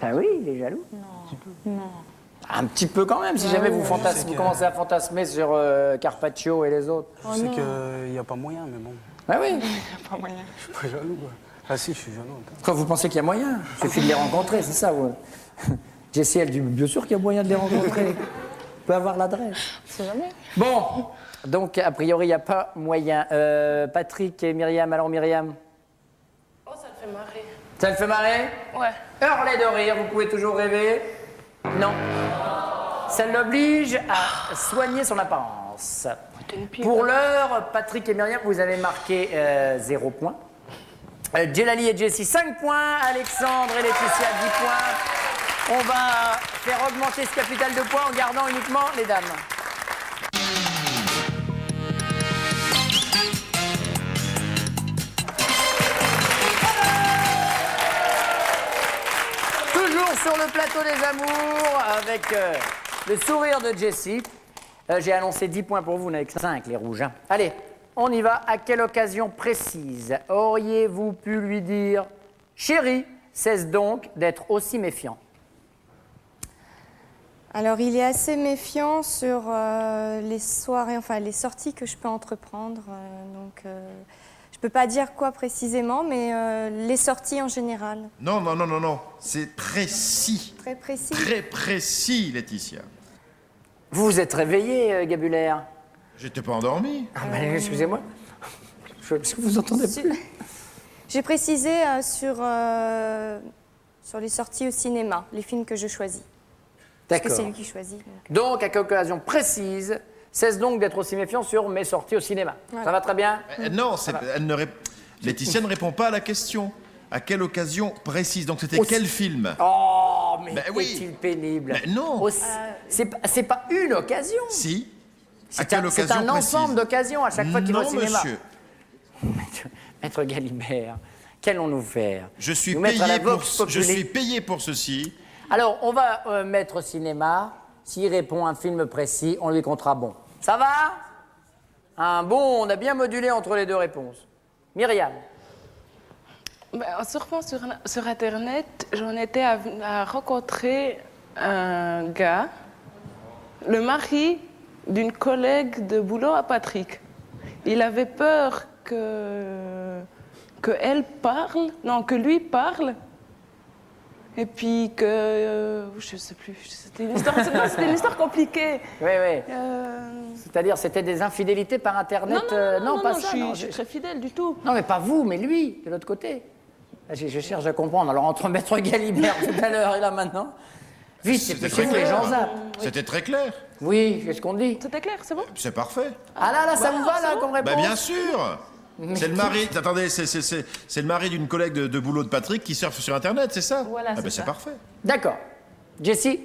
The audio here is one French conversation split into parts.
Ah oui, il est jaloux. Non. Un petit peu quand même, si jamais vous commencez à fantasmer sur Carpaccio et les autres. Je sais qu'il n'y a pas moyen, mais bon. Ah oui. Il n'y a pas moyen. Je suis pas jaloux, quoi. Ah si, je suis jaloux. Quand vous pensez qu'il y a moyen, il suffit de les rencontrer, c'est ça. Vous. Jessie, elle dit, bien sûr qu'il y a moyen de les rencontrer. On peut avoir l'adresse. C'est jamais. Bon, donc a priori, il n'y a pas moyen. Patrick et Myriam, alors Myriam? Oh, ça te fait marrer. Ça le fait marrer? Ouais. Hurlez de rire, vous pouvez toujours rêver. Non. Ça l'oblige à soigner son apparence. Pour l'heure, Patrick et Myriam, vous avez marqué 0 points. Djellali et Jessie, 5 points. Alexandre et Laetitia, 10 points. On va faire augmenter ce capital de points en gardant uniquement les dames. Toujours sur le plateau des amours, avec le sourire de Jessie. J'ai annoncé 10 points pour vous, vous n'avez que 5, les rouges. Hein. Allez, on y va. À quelle occasion précise auriez-vous pu lui dire « Chérie, cesse donc d'être aussi méfiant ». Alors, il est assez méfiant sur les soirées, enfin les sorties que je peux entreprendre. Je ne peux pas dire quoi précisément, mais les sorties en général. Non. C'est précis. Très précis. Très précis, Laetitia. Vous vous êtes réveillé, Gabulaire? J'étais pas endormi. Ah ben, excusez-moi. Parce que vous entendez plus. J'ai précisé sur les sorties au cinéma, les films que je choisis. Parce que c'est lui qui choisit. Donc, à quelle occasion précise, cesse donc d'être aussi méfiant sur mes sorties au cinéma. Ouais. Ça va très bien? Non, Laetitia ne répond pas à la question. À quelle occasion précise? Donc c'était quel film? Oh, mais Ben oui. est-il pénible? Mais non. C'est pas une occasion. Si. À C'est quelle un occasion ensemble d'occasions à chaque fois qu'il va au cinéma. Monsieur. Maître Galibert, qu'allons-nous faire? Je suis Nous mettre à la Vox je Populi. suis payé pour ceci. Alors, on va mettre cinéma. S'il répond à un film précis, on lui comptera bon. Ça va? Un bon, on a bien modulé entre les deux réponses. Myriam. En surfant sur Internet, j'en étais à rencontrer un gars, le mari d'une collègue de boulot à Patrick. Il avait peur que lui parle, et puis que je sais plus. C'était une histoire compliquée. Oui. C'est-à-dire, c'était des infidélités par Internet? Non, pas ça. je suis très fidèle du tout. Non, mais pas vous, mais lui, de l'autre côté. Je cherche à comprendre. Alors, entre Maître Galibert tout à l'heure et là maintenant, vite, C'était c'est que les gens zappent. C'était très clair. Oui, qu'est-ce qu'on dit? C'était clair, c'est bon? C'est parfait. Ah là, ça vous va, là, comme réponse? Bah bien sûr. C'est le mari. Attendez, c'est le mari d'une collègue de boulot de Patrick qui surfe sur Internet, c'est ça? Voilà, Ah c'est ben ça. c'est parfait. D'accord. Jessie?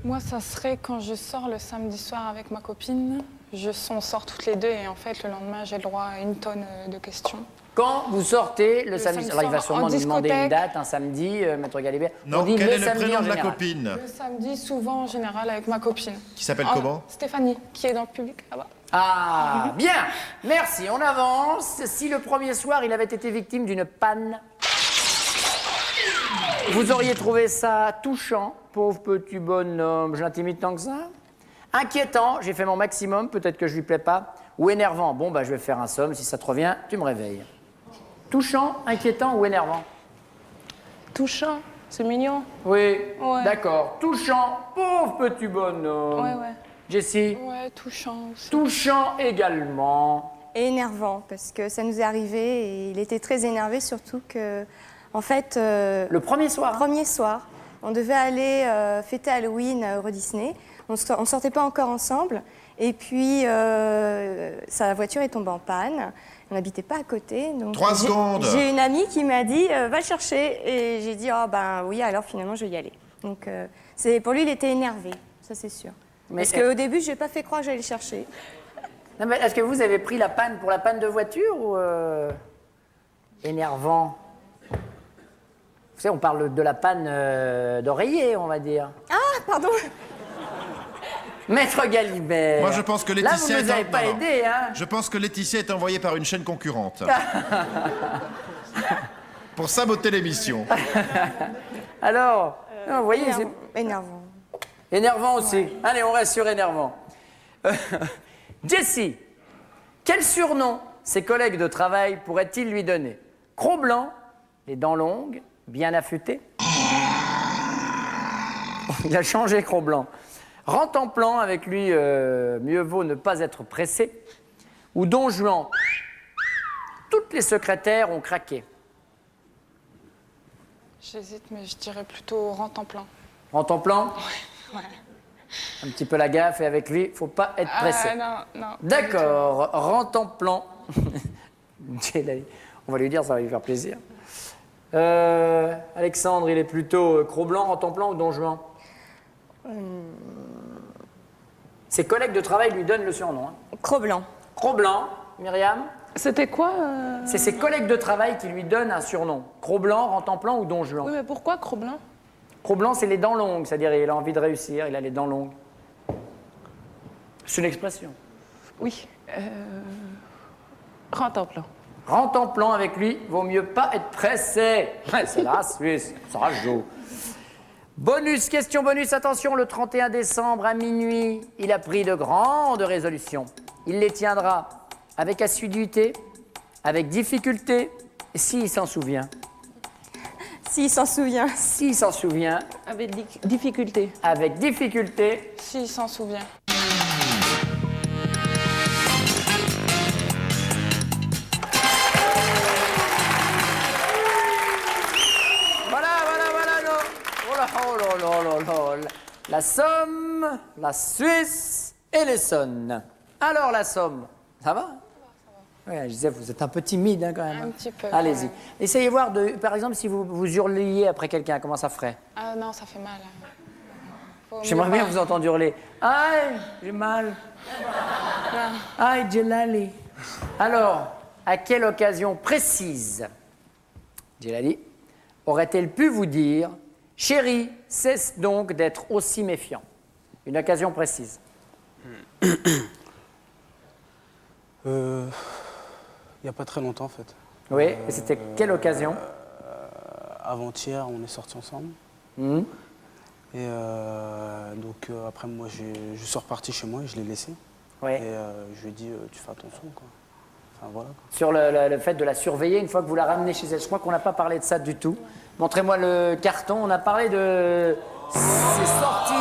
Moi, ça serait quand je sors le samedi soir avec ma copine. On sort toutes les deux et en fait, le lendemain, j'ai le droit à une tonne de questions. Quand vous sortez le samedi, samedi alors il va soir, sûrement en nous demander une discothèque. date, un samedi, Maître Galibert. Non, On dit quel le est le samedi prénom en de la général. copine? Le samedi, souvent, en général, avec ma copine. Qui s'appelle Ah, comment? Stéphanie, qui est dans le public là-bas. Ah, bien. Merci, on avance. Si le premier soir, il avait été victime d'une panne, vous auriez trouvé ça touchant, pauvre petit bonhomme, je l'intimide tant que ça. Inquiétant, j'ai fait mon maximum, peut-être que je lui plais pas. Ou énervant, bon, bah je vais faire un somme, si ça te revient, tu me réveilles. Touchant, inquiétant ou énervant? Touchant, c'est mignon. Oui, Ouais. d'accord. Touchant, pauvre petit bonhomme. Ouais. Jessie? Ouais, touchant aussi. Touchant également. Et énervant, parce que ça nous est arrivé et il était très énervé, surtout que, en fait, Le premier soir? premier soir, on devait aller fêter Halloween à Euro Disney. On ne sortait pas encore ensemble. Et puis, sa voiture est tombée en panne. On n'habitait pas à côté. Donc 3 secondes. J'ai une amie qui m'a dit va le chercher. Et j'ai dit oh ben oui, alors finalement je vais y aller. Donc pour lui, il était énervé, ça c'est sûr. Mais Parce qu'au début, je n'ai pas fait croire que j'allais le chercher. Non, mais est-ce que vous avez pris la panne pour la panne de voiture ou énervant? Vous savez, on parle de la panne d'oreiller, on va dire. Ah, pardon. Maître Galibert. Moi, je pense que Là, Laetitia vous ne nous avez non, pas non. aidé, hein? Je pense que Laetitia est envoyée par une chaîne concurrente. pour saboter l'émission. Alors, vous voyez, c'est Énervant. énervant aussi. Allez, on reste sur énervant. Jessie, quel surnom ses collègues de travail pourraient-ils lui donner? Croc blanc, les dents longues, bien affûtées. Il a changé, Croc blanc. Rantanplan, avec lui, mieux vaut ne pas être pressé. Ou Don Juan, toutes les secrétaires ont craqué. J'hésite, mais je dirais plutôt Rantanplan. Rantanplan, Ouais. un petit peu la gaffe, et avec lui, faut pas être pressé. Ah, non, non. D'accord, Rantanplan. On va lui dire, ça va lui faire plaisir. Alexandre, il est plutôt Croc blanc, Rantanplan ou Don Juan? Ses collègues de travail lui donnent le surnom. Hein. Croc blanc. Croc blanc, Myriam. C'était quoi C'est ses collègues de travail qui lui donnent un surnom. Croc blanc, Rantanplan ou Don Juan. Oui, mais pourquoi Croc blanc? Croc blanc, c'est les dents longues, c'est-à-dire il a envie de réussir, il a les dents longues. C'est une expression. Oui. Rantanplan. Rantanplan avec lui, vaut mieux pas être pressé. Ouais, c'est la Suisse, ça joue. Bonus, question bonus, attention, le 31 décembre à minuit, il a pris de grandes résolutions. Il les tiendra avec assiduité, avec difficulté, s'il s'en souvient. S'il s'en souvient. S'il s'en souvient, Avec difficulté. avec difficulté. S'il s'en souvient. Voilà, oh là, la Somme, la Suisse et l'Essonne. Alors la Somme, ça va? Oui, je disais, vous êtes un peu timide hein, quand même. Un petit peu, Allez-y. ouais. Essayez voir, par exemple, si vous hurliez après quelqu'un, comment ça ferait? Ah non, ça fait mal. Faut J'aimerais mieux bien pas. vous entendre hurler. Aïe, j'ai mal. Aïe, Djellali. Alors, à quelle occasion précise, Djellali, aurait-elle pu vous dire « Chérie, cesse donc d'être aussi méfiant ». Une occasion précise. Il n'y a pas très longtemps, en fait. Oui, et c'était quelle occasion? Avant-hier, on est sortis ensemble. Mhm. Et donc, après, moi, je suis reparti chez moi et je l'ai laissé. Oui. Et je lui ai dit, tu fais attention, quoi. Enfin, voilà, quoi. Sur le fait de la surveiller une fois que vous la ramenez chez elle. Je crois qu'on n'a pas parlé de ça du tout. Montrez-moi le carton. On a parlé de ses sorties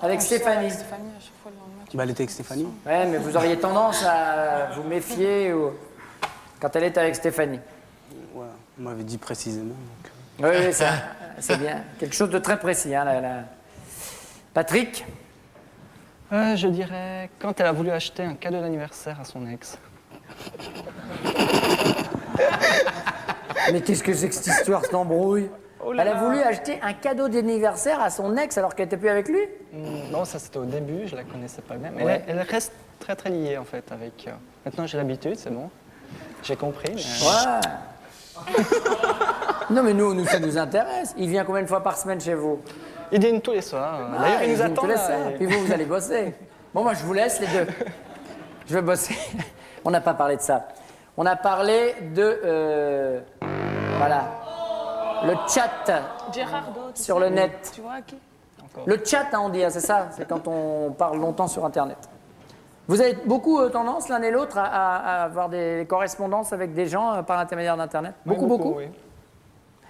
avec Stéphanie. Stéphanie, à chaque fois le lendemain. Bah, elle était avec Stéphanie. Ouais, mais vous auriez tendance à vous méfier quand elle est avec Stéphanie. Ouais, on m'avait dit précisément. Donc, Oui, ça, c'est bien. Quelque chose de très précis. Hein, Patrick? Je dirais quand elle a voulu acheter un cadeau d'anniversaire à son ex. Mais qu'est-ce que c'est que cette histoire, cette embrouille? Elle a voulu acheter un cadeau d'anniversaire à son ex alors qu'elle n'était plus avec lui? Non, ça c'était au début, je la connaissais pas bien. Mais Ouais. elle reste très très liée en fait avec. Maintenant j'ai l'habitude, c'est bon. J'ai compris. Mais... Ouais. Non, mais nous, ça nous intéresse. Il vient combien de fois par semaine chez vous? Il dîne tous les soirs. D'ailleurs, il nous vient attend tous les là. soirs. Puis vous allez bosser. Bon, moi, je vous laisse les deux. Je vais bosser. On n'a pas parlé de ça. On a parlé de... voilà. Le chat Gérardo. sur le net. Tu vois qui? Le chat, hein, on dit, hein, c'est ça. C'est quand on parle longtemps sur Internet. Vous avez beaucoup tendance, l'un et l'autre, à avoir des correspondances avec des gens par l'intermédiaire d'Internet? Oui, Beaucoup. Oui.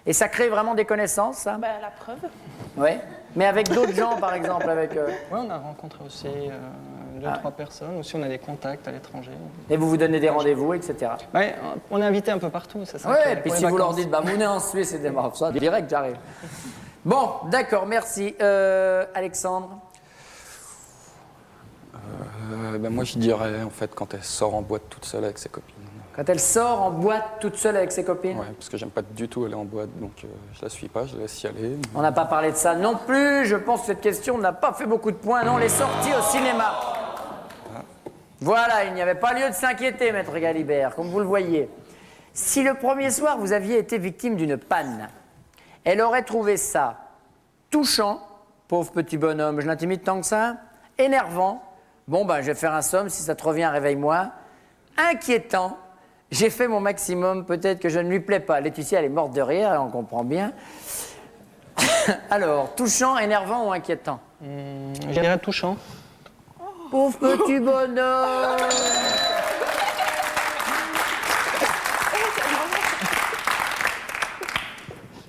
Et ça crée vraiment des connaissances, ça? Bah, la preuve. Oui. Mais avec d'autres gens, par exemple, avec... Oui, on a rencontré aussi deux, trois personnes. Aussi, on a des contacts à l'étranger. Et vous vous donnez des rendez-vous, etc. Ouais, on est invité un peu partout, c'est ça. Oui, que- et puis pour les si vous leur vacances. dites, bah, vous venez en Suisse, c'est des marques, ça, direct, j'arrive. Bon, d'accord, merci. Alexandre? Moi, je dirais, en fait, quand elle sort en boîte toute seule avec ses copines. Quand elle sort en boîte toute seule avec ses copines? Ouais, parce que j'aime pas du tout aller en boîte, donc je la suis pas, je la laisse y aller. On n'a pas parlé de ça non plus. Je pense que cette question n'a pas fait beaucoup de points. Non, les sorties au cinéma. Voilà, il n'y avait pas lieu de s'inquiéter, maître Galibert, comme vous le voyez. Si le premier soir, vous aviez été victime d'une panne, elle aurait trouvé ça touchant, pauvre petit bonhomme, je l'intimide tant que ça, énervant, bon ben je vais faire un somme, si ça te revient, réveille-moi, inquiétant, J'ai fait mon maximum, peut-être que je ne lui plais pas. Laetitia, elle est morte de rire, on comprend bien. Alors, touchant, énervant ou inquiétant? Je dirais touchant. Pauvre petit bonhomme.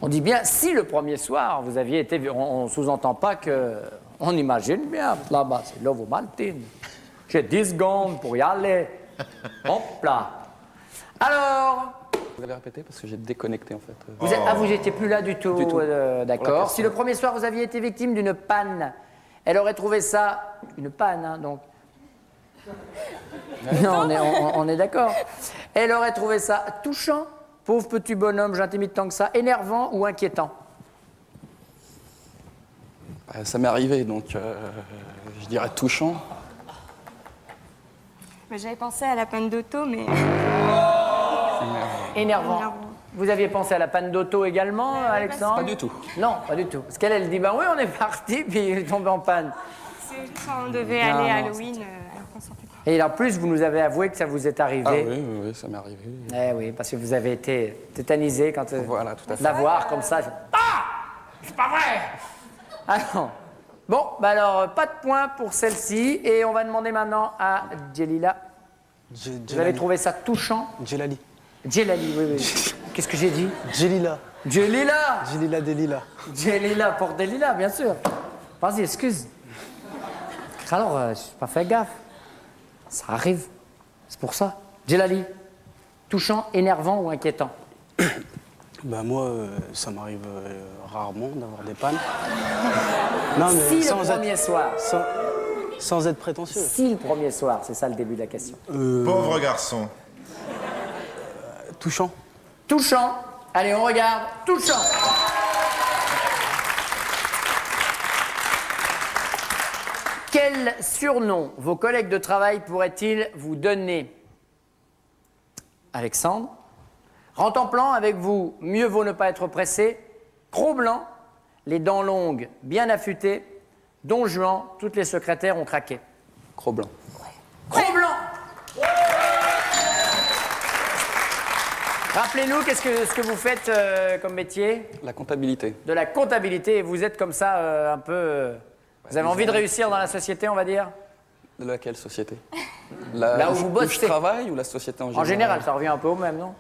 On dit bien, si le premier soir, vous aviez été... On ne sous-entend pas que... On imagine bien, là-bas, c'est Lovo Maltine. J'ai 10 secondes pour y aller. Hop là. Alors, Vous allez répéter parce que j'ai déconnecté en fait. vous n'étiez plus là du tout, Du tout. d'accord. Si le premier soir, vous aviez été victime d'une panne, elle aurait trouvé ça... Une panne, hein, donc... Non, on est d'accord. Elle aurait trouvé ça touchant, pauvre petit bonhomme, j'intimide tant que ça, énervant ou inquiétant? Bah, ça m'est arrivé donc je dirais touchant. J'avais pensé à la panne d'auto, mais Énervant. Vous aviez pensé à la panne d'auto également, Alexandre? Pas du tout. Non, pas du tout. Parce qu'elle, elle dit, ben oui, on est parti, puis il est tombé en panne. c'est juste quand on devait Non, aller à non, Halloween, alors qu'on sortait pas. Et en plus, vous nous avez avoué que ça vous est arrivé. Ah oui, ça m'est arrivé. Eh oui, parce que vous avez été tétanisé quand Voilà, tout à fait. la voir comme ça. Ah! C'est pas vrai! Ah non. Bon, bah alors, pas de point pour celle-ci. Et on va demander maintenant à Djelila. Vous avez trouvé ça touchant? Djelali. Djelali, oui, oui. Qu'est-ce que j'ai dit? Djelila. Djelila! Djelila Delila. Djelila pour Djelila, bien sûr. Vas-y, excuse. Alors, je n'ai pas fait gaffe. Ça arrive. C'est pour ça. Djelali, touchant, énervant ou inquiétant? Bah moi, ça m'arrive rarement d'avoir des pannes. Non, mais Si sans le premier soir. sans être prétentieux. Si le premier soir, c'est ça le début de la question. Pauvre garçon. Touchant. Touchant. Allez, on regarde. Touchant. Quel surnom vos collègues de travail pourraient-ils vous donner? Alexandre. Rentemplant avec vous, mieux vaut ne pas être pressé. Cro-blanc, les dents longues, bien affûtées. Don Juan, toutes les secrétaires ont craqué. Cro-blanc. Cro-blanc. Rappelez-nous, ce que vous faites comme métier? La comptabilité. De la comptabilité, et vous êtes comme ça un peu... vous avez envie de réussir dans la société, on va dire? De laquelle société? Là où vous bossez. je travaille ou la société en général? En général, ça revient un peu au même, non?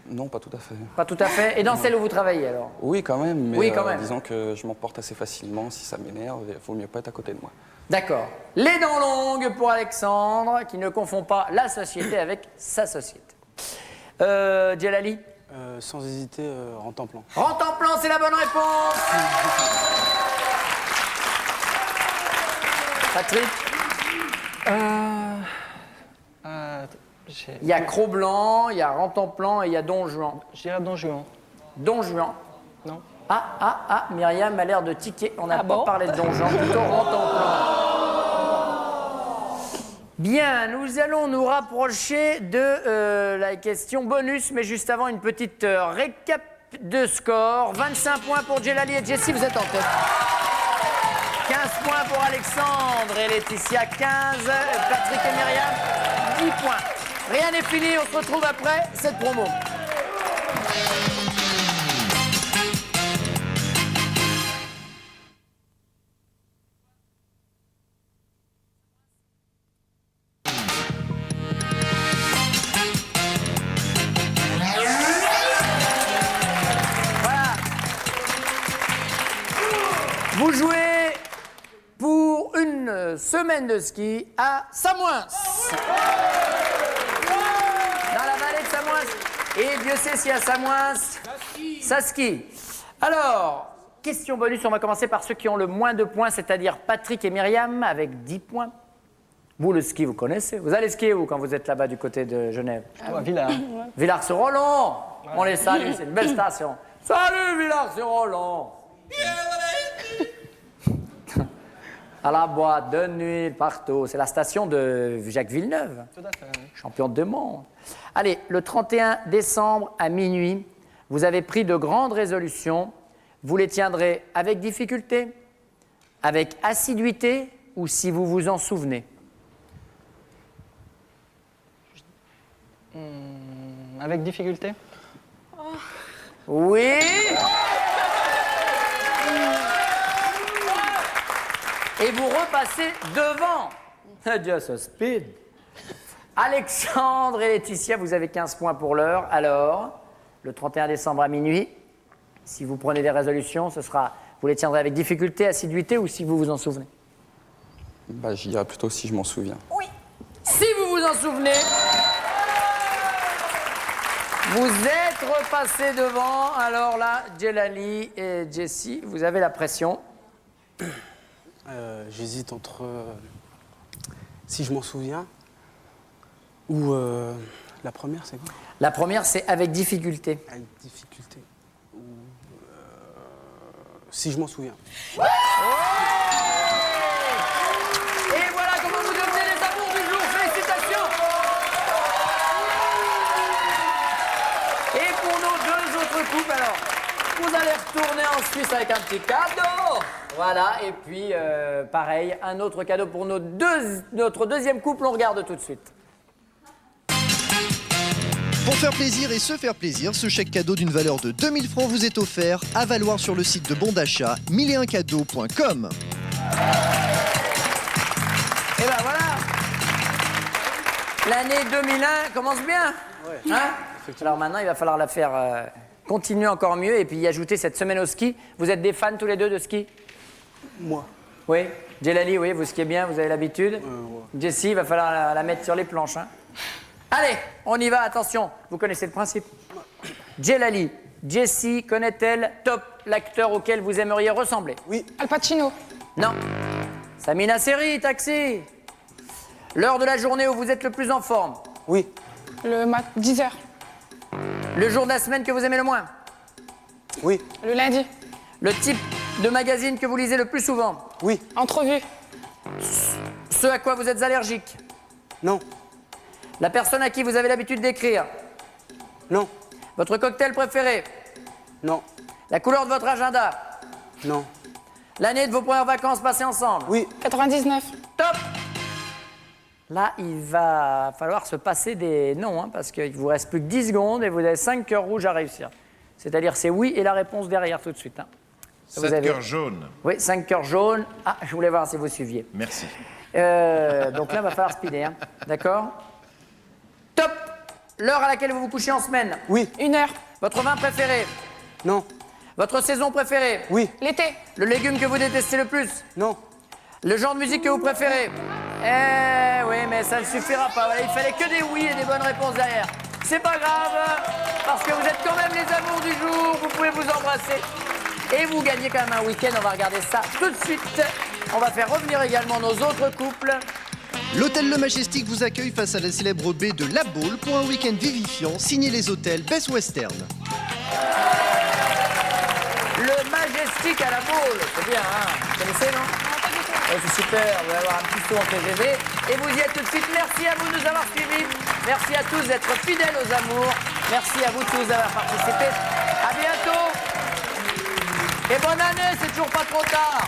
Non, pas tout à fait. Pas tout à fait. Et dans celle où vous travaillez, alors? Oui, quand même, mais Oui, quand même. disons que je m'emporte assez facilement. Si ça m'énerve, il vaut mieux pas être à côté de moi. D'accord. Les dents longues pour Alexandre, qui ne confond pas la société avec sa société. Djelali? Sans hésiter, Rentemplant. Rentemplant, c'est la bonne réponse. Patrick? Il y a Cro-blanc, il y a Rentemplant et il y a Don Juan. Je dirais Don Juan. Don Juan. Non. Myriam a l'air de tiquer. On n'a pas bon parlé de Don Juan, plutôt Rentemplant. Bien, nous allons nous rapprocher de la question bonus, mais juste avant, une petite récap de score. 25 points pour Djelali et Jessie, vous êtes en tête. 15 points pour Alexandre et Laetitia, 15. Patrick et Myriam, 10 points. Rien n'est fini, on se retrouve après cette promo. Voilà. Vous jouez pour une semaine de ski à Samoins. Dans la vallée de Samoins. Et Dieu sait si à Samoins, ça skie. Alors, question bonus, on va commencer par ceux qui ont le moins de points, c'est-à-dire Patrick et Myriam avec 10 points. Vous, le ski, vous connaissez. Vous allez skier où quand vous êtes là-bas du côté de Genève? Toi, Villard. Villars-sur-Roland. On les salue, c'est une belle station. Salut Villars-sur-Roland. À la boîte de nuit, partout. C'est la station de Jacques Villeneuve, Tout à fait, oui. champion de monde. Allez, le 31 décembre à minuit, vous avez pris de grandes résolutions. Vous les tiendrez avec difficulté, avec assiduité ou si vous vous en souvenez. avec difficulté. Oui. Et vous repassez devant. Just speed. Alexandre et Laetitia, vous avez 15 points pour l'heure. Alors, le 31 décembre à minuit, si vous prenez des résolutions, ce sera, vous les tiendrez avec difficulté, assiduité ou si vous vous en souvenez? Bah, je dirais plutôt si je m'en souviens. Oui. Si vous vous en souvenez, vous êtes repassé devant. Alors là, Djellali et Jessie, vous avez la pression. J'hésite entre si je m'en souviens ou la première, c'est quoi? La première, c'est avec difficulté. Avec difficulté. Ou si je m'en souviens. Et voilà comment vous devenez les amours du jour. Félicitations. Et pour nos deux autres couples, alors, vous allez retourner en Suisse avec un petit cadeau. Voilà, et puis pareil, un autre cadeau pour notre deuxième couple, on regarde tout de suite. Pour faire plaisir et se faire plaisir, ce chèque cadeau d'une valeur de 2000 francs vous est offert, à valoir sur le site de bon d'achat 1001cadeaux.com. Et ben voilà. L'année 2001 commence bien. Ouais. Hein? Alors maintenant, il va falloir la faire continuer encore mieux et puis y ajouter cette semaine au ski. Vous êtes des fans tous les deux de ski? Moi. Oui. Djellali, oui, vous skiez bien, vous avez l'habitude. Ouais. Jessie, il va falloir la mettre sur les planches. Hein. Allez, on y va, attention. Vous connaissez le principe. Djellali, Jessie connaît-elle top l'acteur auquel vous aimeriez ressembler? Oui. Al Pacino. Non. Samina Seri, taxi. L'heure de la journée où vous êtes le plus en forme? Oui. Le 10h. Le jour de la semaine que vous aimez le moins? Oui. Le lundi. Le type de magazine que vous lisez le plus souvent? Oui. Entrevue. Ce à quoi vous êtes allergique? Non. La personne à qui vous avez l'habitude d'écrire? Non. Votre cocktail préféré? Non. La couleur de votre agenda? Non. L'année de vos premières vacances passées ensemble? Oui. 99. Top! Là, il va falloir se passer des noms, hein, parce qu'il vous reste plus que 10 secondes et vous avez 5 cœurs rouges à réussir. C'est-à-dire c'est oui et la réponse derrière tout de suite. Hein. 7 cœurs jaunes. Oui, 5 cœurs jaunes. Ah, je voulais voir si vous suiviez. Merci. Donc là, il va falloir speeder, hein. D'accord? Top! L'heure à laquelle vous vous couchez en semaine? Oui. 1 heure. Votre vin préféré? Non. Votre saison préférée? Oui. L'été. Le légume que vous détestez le plus? Non. Le genre de musique que vous préférez? Eh oui, mais ça ne suffira pas. Voilà, il fallait que des oui et des bonnes réponses derrière. C'est pas grave, parce que vous êtes quand même les amours du jour. Vous pouvez vous embrasser. Et vous gagnez quand même un week-end. On va regarder ça tout de suite. On va faire revenir également nos autres couples. L'hôtel Le Majestic vous accueille face à la célèbre baie de La Baule pour un week-end vivifiant signé les hôtels Best Western. Le Majestic à La Baule. C'est bien, hein? Vous connaissez, non? C'est super, vous allez avoir un petit saut en TGV. Et vous y êtes tout de suite. Merci à vous de nous avoir suivis. Merci à tous d'être fidèles aux amours. Merci à vous tous d'avoir participé. À bientôt. Et bonne année, c'est toujours pas trop tard.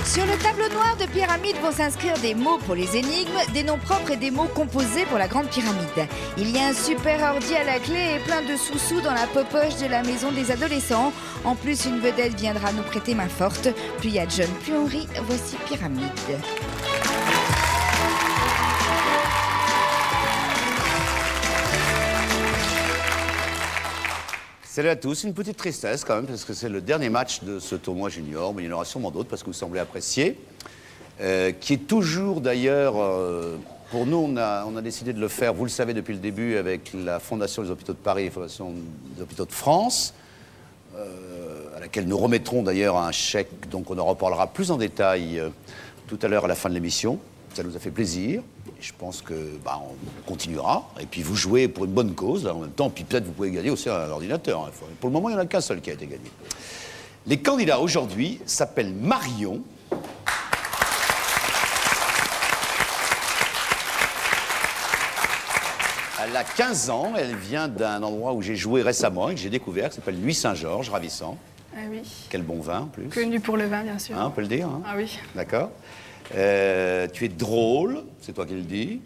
Sur le tableau noir de pyramide vont s'inscrire des mots pour les énigmes, des noms propres et des mots composés pour la grande pyramide. Il y a un super ordi à la clé et plein de sous-sous dans la popoche de la maison des adolescents. En plus, une vedette viendra nous prêter main forte. Plus il y a de jeunes, plus on rit. Voici Pyramide. Salut à tous, une petite tristesse quand même, parce que c'est le dernier match de ce tournoi junior, mais il y en aura sûrement d'autres parce que vous semblez apprécier. Qui est toujours d'ailleurs, pour nous, on a décidé de le faire, vous le savez depuis le début, avec la Fondation des Hôpitaux de Paris et la Fondation des Hôpitaux de France, à laquelle nous remettrons d'ailleurs un chèque, donc on en reparlera plus en détail tout à l'heure à la fin de l'émission. Ça nous a fait plaisir. Et je pense que on continuera. Et puis vous jouez pour une bonne cause là, en même temps. Puis peut-être vous pouvez gagner aussi un ordinateur. Hein. Pour le moment, il n'y en a qu'un seul qui a été gagné. Les candidats aujourd'hui s'appellent Marion. Elle a 15 ans, elle vient d'un endroit où j'ai joué récemment et que j'ai découvert, qui s'appelle Nuits-Saint-Georges, ravissant. Ah oui. Quel bon vin en plus. Connu pour le vin, bien sûr. Hein, on peut le dire. Hein? Ah oui. D'accord. Tu es drôle, c'est toi qui le dis.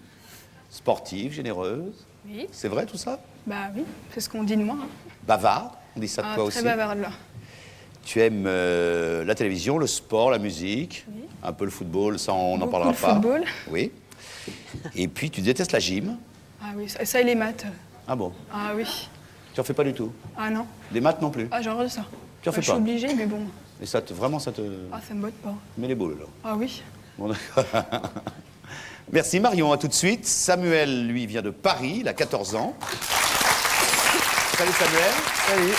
Sportive, généreuse. Oui. C'est vrai tout ça? Bah oui, c'est ce qu'on dit de moi. Bavarde, on dit ça de Ah, toi très aussi. bavarde, là. Tu aimes la télévision, le sport, la musique, un peu le football, ça on n'en Beaucoup parlera le pas. football. Oui. Et puis tu détestes la gym. Ah oui, ça et les maths. Ah bon? Ah oui. Tu en fais pas du tout? Ah non. Des maths non plus? Ah, j'ai horreur de ça. Tu en fais Je suis pas? obligée, mais bon. Et ça te, vraiment ça te Ah, ça me botte pas. met les boules là? Ah oui. Bon, d'accord. Merci Marion, à tout de suite. Samuel, lui, vient de Paris, il a 14 ans. Salut Samuel. Salut.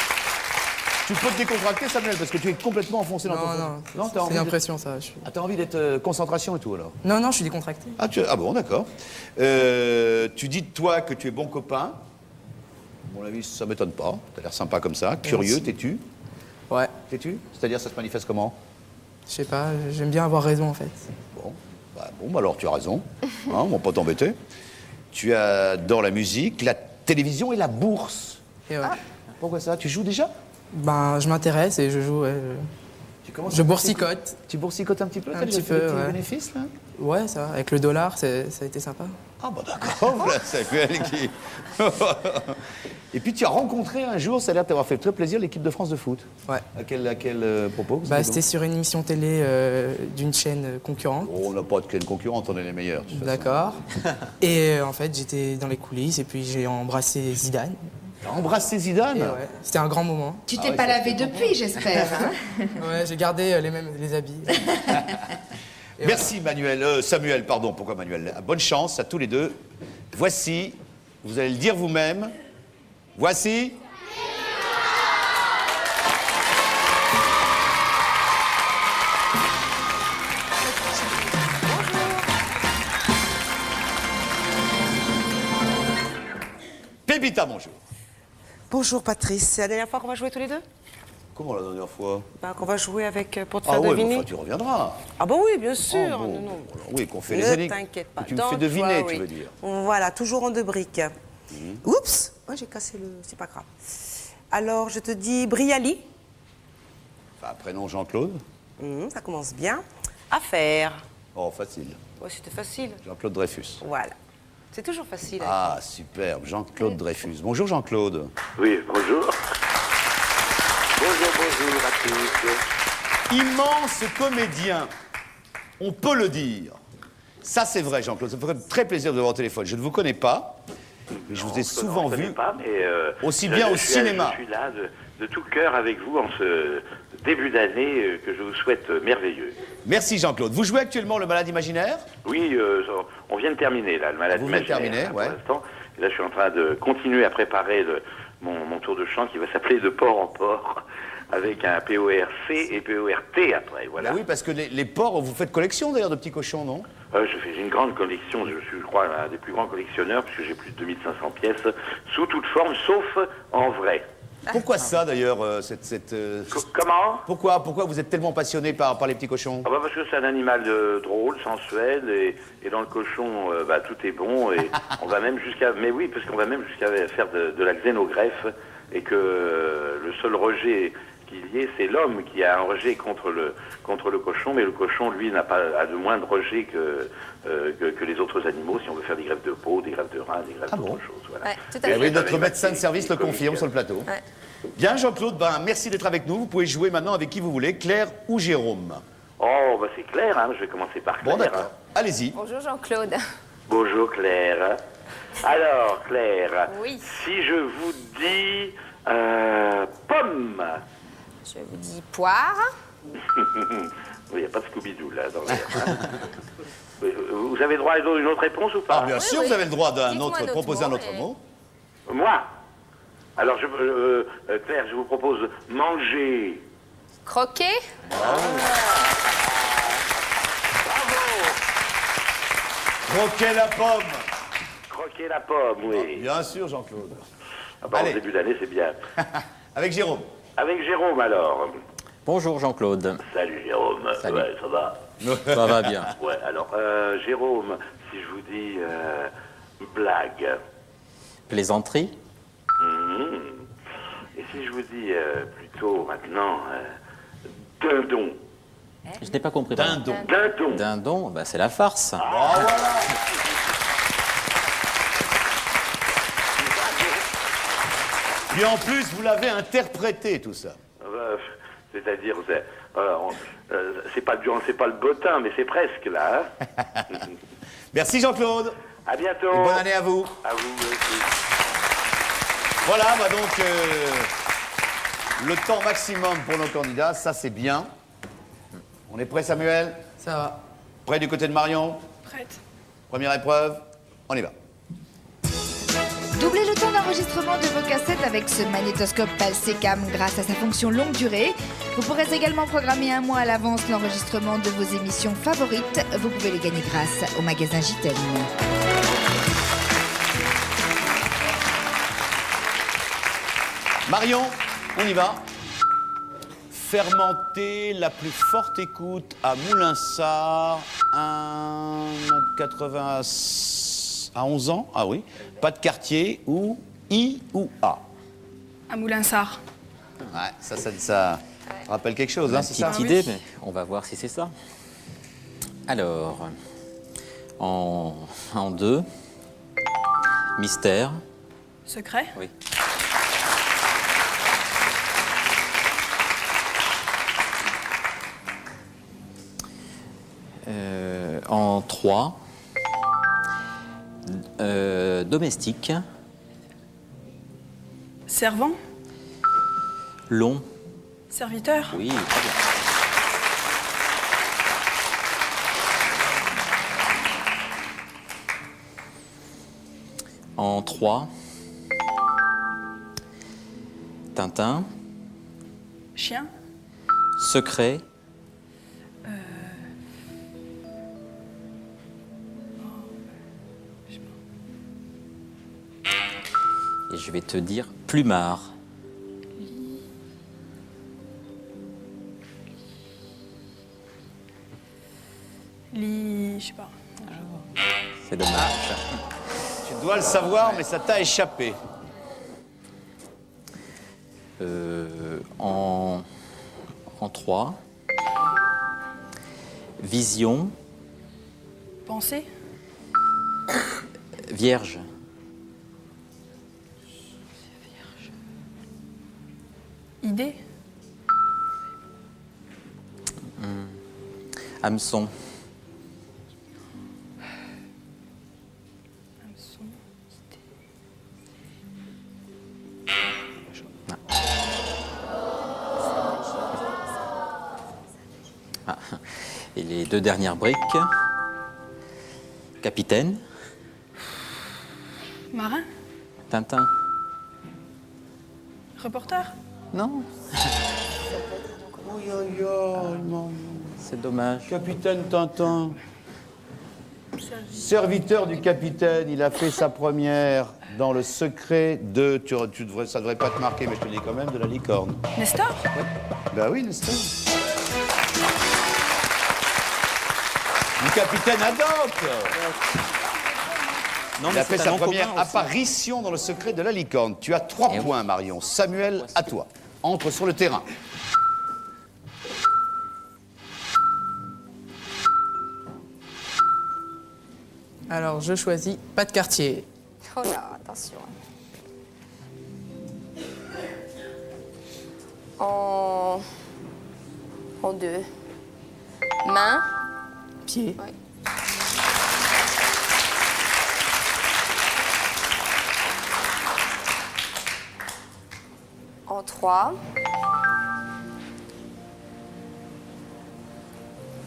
Tu peux te décontracter Samuel, parce que tu es complètement enfoncé dans ton fond. Non, t'as envie c'est l'impression ça. Ah, t'as envie d'être concentration et tout alors? Non, je suis décontracté. Ah bon, d'accord. Tu dis de toi que tu es bon copain. À mon avis, ça m'étonne pas. T'as l'air sympa comme ça. Curieux, Merci. t'es-tu? Ouais. T'es-tu? C'est-à-dire, ça se manifeste comment? Je sais pas, j'aime bien avoir raison en fait. Bon, alors tu as raison. Hein, on va pas t'embêter. Tu adores la musique, la télévision et la bourse. Et ouais. Pourquoi ça? Tu joues déjà? Ben, je m'intéresse et je joue. Ouais, je boursicote. Tu boursicotes un petit peu? Un T'as petit déjà fait des peu, petits ouais. bénéfices, là? Ouais, ça, avec le dollar, ça a été sympa. Ah bah d'accord, voilà, Samuel qui... Et puis tu as rencontré un jour, ça a l'air de t'avoir fait très plaisir, l'équipe de France de foot. Ouais. À quel propos? Bah, c'était sur une émission télé d'une chaîne concurrente. Oh, on n'a pas de chaîne concurrente, on est les meilleurs. de toute façon. D'accord. Et en fait, j'étais dans les coulisses et puis j'ai embrassé Zidane. T'as embrassé Zidane? Et ouais, c'était un grand moment. Tu t'es pas lavé depuis, j'espère. Hein. Ouais, j'ai gardé les habits. Merci Manuel, Samuel, pardon, pourquoi Manuel? Bonne chance à tous les deux. Voici, vous allez le dire vous-même, voici... Pépita, bonjour. Bonjour Patrice, c'est la dernière fois qu'on va jouer tous les deux? Comment la dernière fois? Ben, qu'on va jouer avec pour te Ah faire ouais, deviner. mais enfin, tu reviendras. Ah bon oui, bien sûr. Ah bon, Non, non. alors oui, qu'on fait les Ne énigmes. t'inquiète pas. Que tu me Dans fais deviner, toi, tu oui. veux dire. Voilà, toujours en deux briques. Oups, ouais, j'ai cassé le... C'est pas grave. Alors, je te dis Briali. Enfin, prénom Jean-Claude. Ça commence bien. Affaire. Oh, facile. Ouais, c'était facile. Jean-Claude Dreyfus. Voilà. C'est toujours facile. avec Ah, superbe. Jean-Claude Dreyfus. Bonjour Jean-Claude. Oui, bonjour. Bonjour à tous. Immense comédien, on peut le dire. Ça, c'est vrai, Jean-Claude. Ça me ferait très plaisir de vous avoir au téléphone. Je ne vous connais pas, mais je vous ai souvent vu, aussi bien au cinéma. Je suis là de tout cœur avec vous en ce début d'année que je vous souhaite merveilleux. Merci, Jean-Claude. Vous jouez actuellement le Malade imaginaire? Oui, on vient de terminer, là, le Malade Vous venez de imaginaire, terminer, ouais. pour l'instant. Et là, je suis en train de continuer à préparer mon tour de chant qui va s'appeler De port en port, avec un PORC et PORT après, voilà. Ben oui, parce que les porcs, vous faites collection d'ailleurs de petits cochons, non? J'ai une grande collection, je suis, je crois, un des plus grands collectionneurs, puisque j'ai plus de 2500 pièces, sous toute forme, sauf en vrai. Pourquoi ça d'ailleurs, Comment? Pourquoi vous êtes tellement passionné par les petits cochons? Ah bah parce que c'est un animal drôle, sensuel, et dans le cochon, tout est bon, et on va même jusqu'à... Mais oui, parce qu'on va même jusqu'à faire de la xénogreffe, et que le seul rejet qu'il y ait, c'est l'homme qui a un rejet contre le cochon, mais le cochon, lui, a de moins de rejet que les autres animaux, si on veut faire des greffes de peau, des greffes de rein, des greffes d'autres choses. Voilà. Ouais, tout à fait. Oui, notre médecin de service le confirme sur le plateau. Ouais. Bien, Jean-Claude, merci d'être avec nous. Vous pouvez jouer maintenant avec qui vous voulez, Claire ou Jérôme. Oh, c'est Claire, hein. Je vais commencer par Claire. Bon, d'accord. Allez-y. Bonjour Jean-Claude. Bonjour Claire. Alors, Claire, Oui. si je vous dis pomme. Je vous dis poire. Il n'y a pas de Scooby-Doo là dans l'air. Hein. Vous avez droit à une autre réponse ou pas? Bien sûr, vous avez le droit Dites-moi proposer un autre et- mot. Moi? Alors, Claire, je vous propose manger. Croquer. Croquer la pomme. Croquer la pomme, oui. Bien sûr, Jean-Claude. En début d'année, c'est bien. Avec Jérôme. Avec Jérôme, alors. Bonjour Jean-Claude. Salut Jérôme. Salut. Ouais, ça va? Ça va bien. Ouais, alors, Jérôme, si je vous dis blague. Plaisanterie? Et si je vous dis plutôt maintenant dindon? Je n'ai pas compris. Dindon. Dindon. Dindon, bah, c'est la farce. Puis en plus, vous l'avez interprété, tout ça. C'est-à-dire, c'est pas le bottin, mais c'est presque là. Hein. Merci Jean-Claude. À bientôt. Et bonne année à vous. À vous aussi. Voilà, bah donc, le temps maximum pour nos candidats, ça c'est bien. On est prêt, Samuel? Ça va. Prêt du côté de Marion? Prête. Première épreuve, on y va. Doublez le temps d'enregistrement de vos cassettes avec ce magnétoscope Palsecam grâce à sa fonction longue durée. Vous pourrez également programmer un mois à l'avance l'enregistrement de vos émissions favorites. Vous pouvez les gagner grâce au magasin JTM. Marion, on y va. Fermenter la plus forte écoute à Moulinsart, 1,80 à 11 ans. Ah oui. Pas de quartier ou I ou A. À Moulinsart. Ouais, ça rappelle quelque chose, hein, c'est ça? Petite idée, mais on va voir si c'est ça. Alors, en 2, mystère. Secret. Oui. En 3, domestique. Servant. Long. Serviteur. Oui, très bien. En 3, Tintin. Chien. Secret. Et je vais te dire plumard. Je sais pas. C'est dommage. Tu dois le savoir, mais ça t'a échappé. En 3, vision. Pensée. Vierge. Idée. Hameçon. Ah. Et les 2 dernières briques. Capitaine. Marin. Tintin. Reporter. Non. C'est dommage. Capitaine Tintin. Serviteur du capitaine, il a fait sa première dans le secret de... ça devrait pas te marquer, mais je te le dis quand même, de la licorne. Nestor. Ben oui, Nestor. Du capitaine Haddock. Non, Il mais a fait c'est sa un nom première commun aussi. apparition dans le secret de la licorne. Tu as 3 points, Marion. Samuel, à toi. Entre sur le terrain. Alors, je choisis pas de quartier. Oh là, attention. En 2. Main. Pied. Ouais. En 3.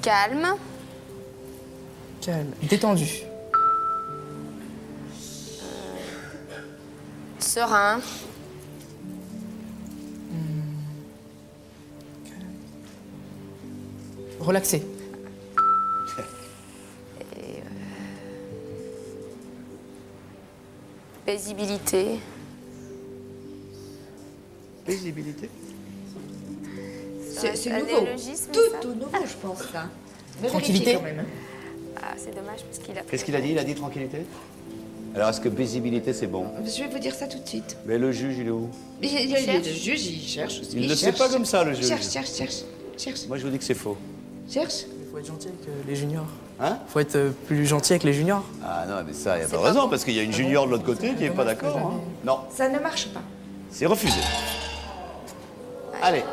Calme. Calme. Détendu. Serein. Relaxé. Et, paisibilité. Paisibilité. C'est un nouveau. néologisme, Tout, ça. tout nouveau, je pense, ça. Mais Tranquillité. vérifiez quand même. Ah, c'est dommage parce qu'il a. Qu'est-ce qu'il a dit? Il a dit tranquillité? Alors, est-ce que paisibilité, c'est bon? Je vais vous dire ça tout de suite. Mais le juge, il est où? Le juge, il cherche aussi. Il ne sait pas comme ça, le juge. Cherche. Moi, je vous dis que c'est faux. Cherche. Il faut être gentil avec les juniors. Hein? Faut être plus gentil avec les juniors. Ah non, mais ça, il n'y a pas raison, parce qu'il y a une junior de l'autre côté qui n'est pas d'accord. Hein. Non, Ça ne marche pas. c'est refusé. Allez.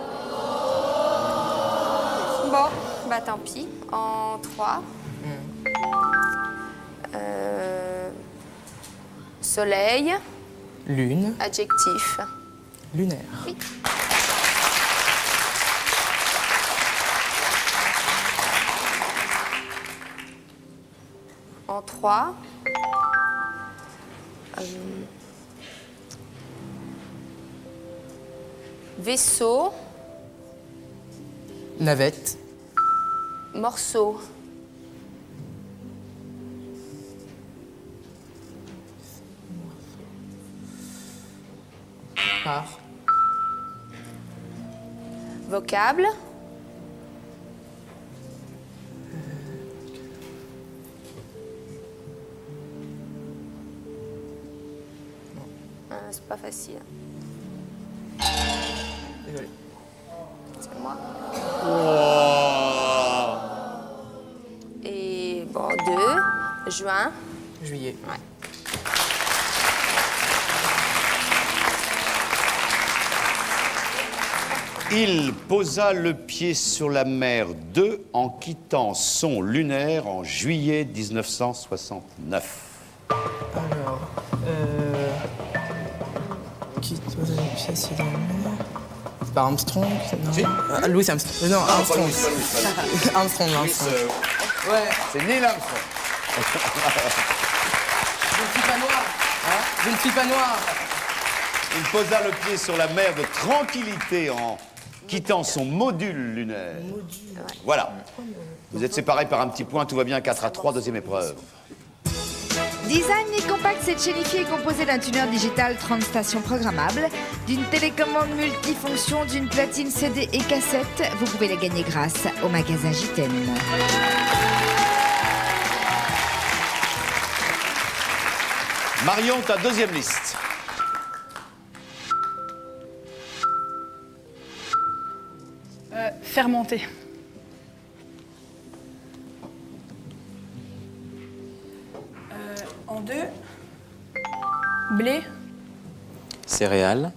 Bon, bah tant pis. En 3. Soleil, Lune, adjectif. lunaire. Oui. En 3. Vaisseau, Navette, morceau. Part, Vocable. C'est pas facile. désolé. C'est moi. Et bon, 2. Juin. Juillet. Ouais. Il posa le pied sur la mer 2 en quittant son lunaire en juillet 1969. Alors, qui pose la pièce dans le mur? C'est pas Armstrong? Non. Si. Louis Armstrong. Non, Armstrong. Armstrong. Ouais. C'est Neil Armstrong. Je ne suis pas noir. Hein? Je ne suis pas noir. Il posa le pied sur la mer de tranquillité en quittant son module lunaire. Voilà. Vous êtes séparés par un petit point, tout va bien, 4-3, deuxième épreuve. Design Compact, cette chaînifiée est composée d'un tuner digital 30 stations programmables, d'une télécommande multifonction, d'une platine CD et cassette. Vous pouvez la gagner grâce au magasin JTM. Marion, ta deuxième liste. Fermenté. En 2. Blé. Céréales.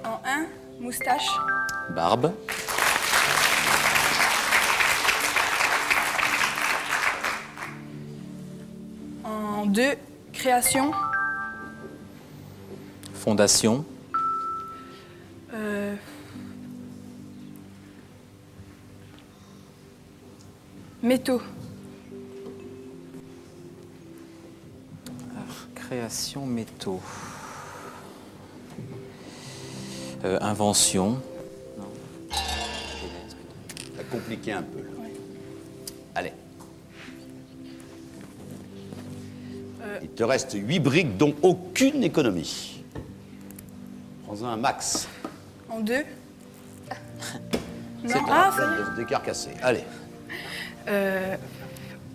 En 1. Moustache. Barbe. En 2. Création. Fondation. Métaux. Création métaux. Invention. Ça a compliqué un peu. Là. Allez. Il te reste 8 briques, dont aucune économie. Prends-en un max. En 2. C'est Non. Ah, ça y est. décarcassé. Allez.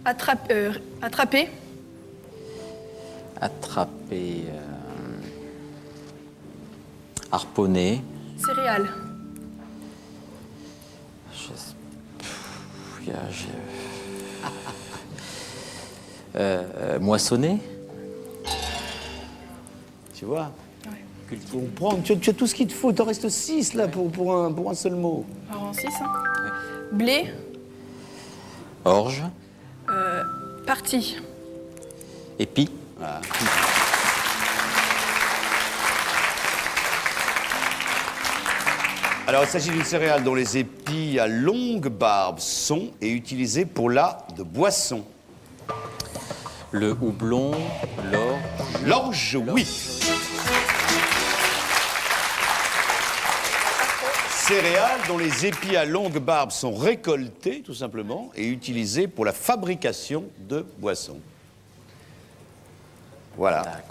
Attraper. Attraper. Harponner. Céréales. Moissonner. Tu vois? Tu as tout ce qu'il te faut. Il t'en reste 6 là pour un seul mot. Alors en 6. Hein. Blé. Orge. Partie. Épi. Voilà. Alors, il s'agit d'une céréale dont les épis à longue barbe sont et utilisés pour de boisson. Le houblon, l'orge. L'orge, oui. Céréales dont les épis à longue barbe sont récoltés, tout simplement, et utilisés pour la fabrication de boissons. Voilà.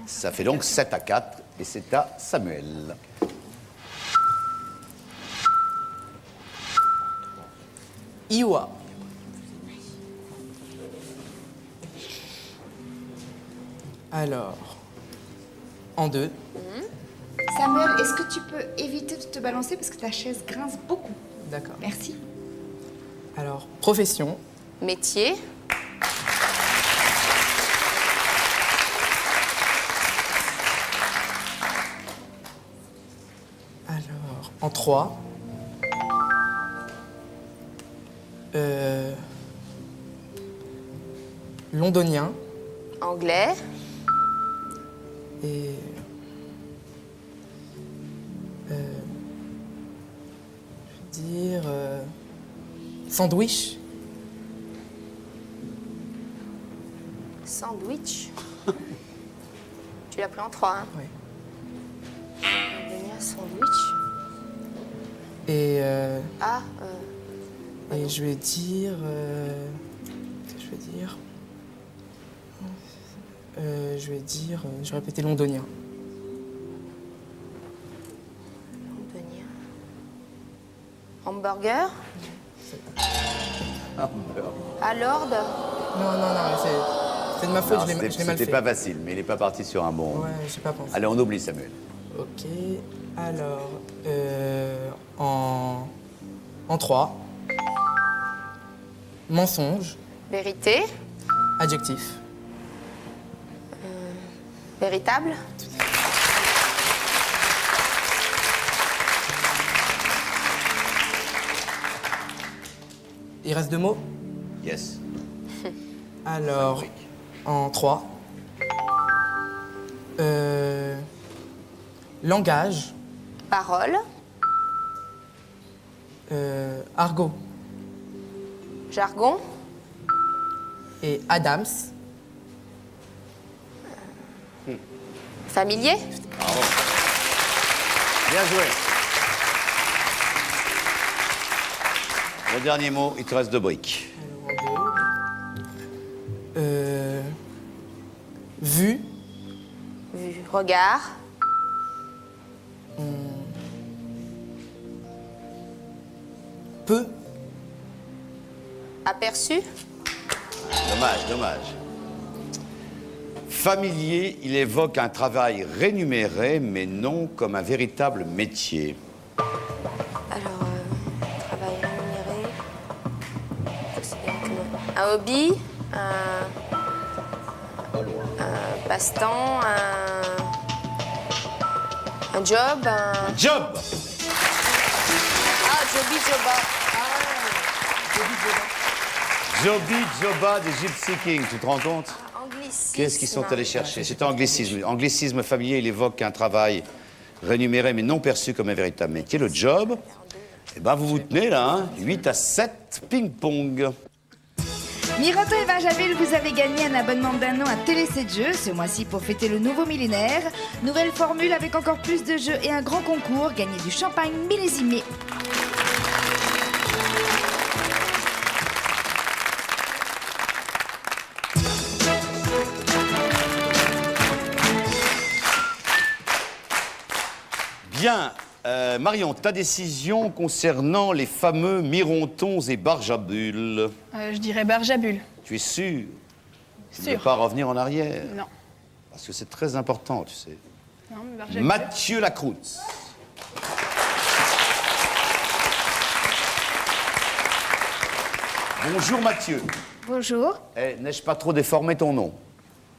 Ça fait donc 7-4 et c'est à Samuel. Iwa. Alors, en 2. Samuel, est-ce que tu peux éviter de te balancer parce que ta chaise grince beaucoup? D'accord. Merci. Alors, profession. Métier. Alors, en 3. Londonien. Anglais. Et... je vais dire... sandwich. Sandwich. Tu l'as pris en 3, hein? Oui. Londonien, sandwich. Et... et je vais dire... qu'est-ce que je vais dire? Je vais dire... je vais répéter londonien. Londonien. Hamburger. À Lord. Non, c'est de ma faute, Non, je l'ai mal fait. C'était pas facile, mais il n'est pas parti sur un bon. Ouais, j'ai pas pensé. Allez, on oublie Samuel. Ok, alors... en 3. Mensonge. Vérité. Adjectif. Véritable. Il reste 2 mots? Yes. Alors, en 3. Langage. Parole. Argot. Jargon. Et Adams. Familier. Bravo. Bien joué. Le dernier mot, il te reste 2 briques. Vue. Vue. Regard. Peu. Aperçu. Dommage. Familier, il évoque un travail rémunéré, mais non comme un véritable métier. Alors, travail rémunéré. Un hobby. Un passe-temps. Un job. Job. Ah, Joby Joba. Joby Joba des Gypsy Kings, tu te rends compte? Anglicisme. Qu'est-ce qu'ils sont allés chercher? C'était anglicisme. Anglicisme familier, il évoque un travail rémunéré mais non perçu comme un véritable métier, le job. Eh ben, vous vous tenez là, hein? 8-7, ping-pong. Miroto et Barjavel, vous avez gagné un abonnement d'1 an à Télé 7 Jeux ce mois-ci pour fêter le nouveau millénaire. Nouvelle formule avec encore plus de jeux et un grand concours, gagner du champagne millésimé. Bien, Marion, ta décision concernant les fameux Mirontons et Barjabules. Je dirais Barjabule. Tu es sûr? Tu ne veux Sûr. pas revenir en arrière? Non. Parce que c'est très important, tu sais. Non, mais Barjabule. Mathieu Lacroute. Bonjour Mathieu. Bonjour. Eh, n'ai-je pas trop déformé ton nom?